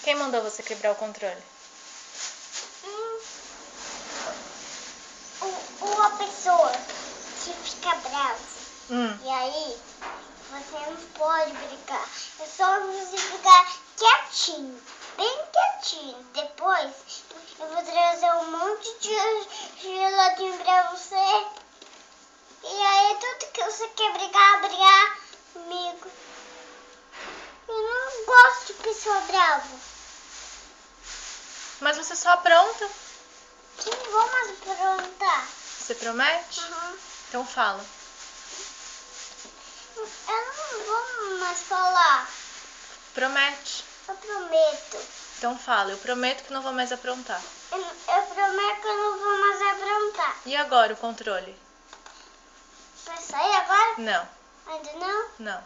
Quem mandou você quebrar o controle? Uma pessoa que fica brava. Hum. E aí, você não pode brigar. É só você ficar quietinho. Bem quietinho. Depois, eu vou trazer um monte de geladinho pra você. E aí, tudo que você quer brigar comigo. Eu não gosto de pessoa brava. Mas você só apronta. Eu não vou mais aprontar. Você promete? Então fala. Eu não vou mais falar. Promete. Eu prometo. Então fala. Eu prometo que não vou mais aprontar. Eu prometo que eu não vou mais aprontar. E agora o controle? Vai sair agora? Não. Ainda não? Não.